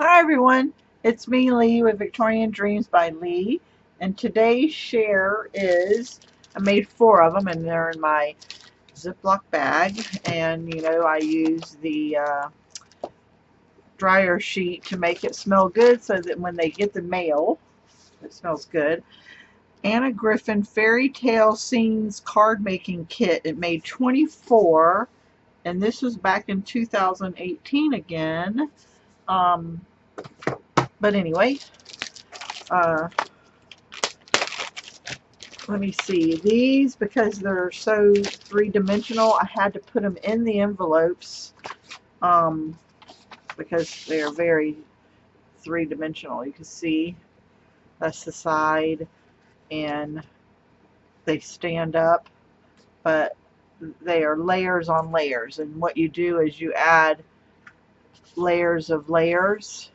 Hi everyone, it's me Leigh with Victorian Dreams by Leigh, and today's share is, I made 4 of them and they're in my Ziploc bag, and I use the dryer sheet to make it smell good so that when they get the mail it smells good. Anna Griffin Fairytale Scenes Card Making Kit. It made 24, and this was back in 2018 again. But anyway, uh, let me see. These, because they're so three-dimensional, I had to put them in the envelopes because they're very three-dimensional. You can see that's the side, and they stand up, but they are layers on layers. And what you do is you add layers of layers.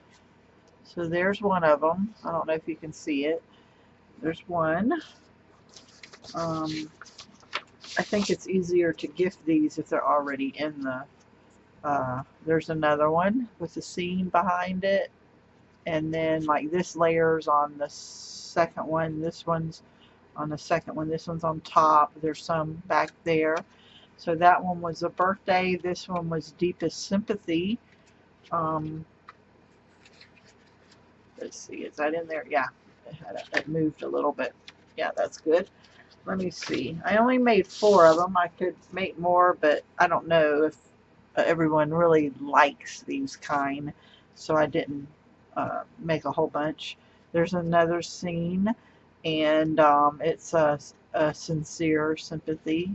So there's one of them. I don't know if you can see it. There's one. I think it's easier to gift these if they're already in the, there's another one with the scene behind it, and then like this layers on the second one, this one's on the second one, this one's on top, there's some back there. So that one was a birthday, this one was deepest sympathy. Let's see, is that in there? Yeah, it moved a little bit. Yeah, that's good. Let me see. I only made 4 of them. I could make more, but I don't know if everyone really likes these kind, so I didn't make a whole bunch. There's another scene, and it's a sincere sympathy.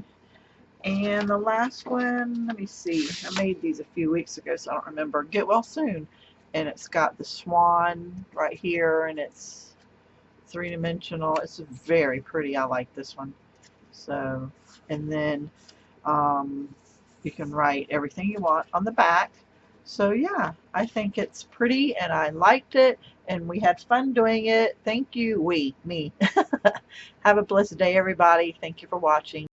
And the last one, let me see. I made these a few weeks ago, so I don't remember. Get well soon. And it's got the swan right here, and it's three-dimensional. It's very pretty. I like this one. So, and then you can write everything you want on the back. So yeah, I think it's pretty, and I liked it, and we had fun doing it. Thank you, me. Have a blessed day, everybody. Thank you for watching.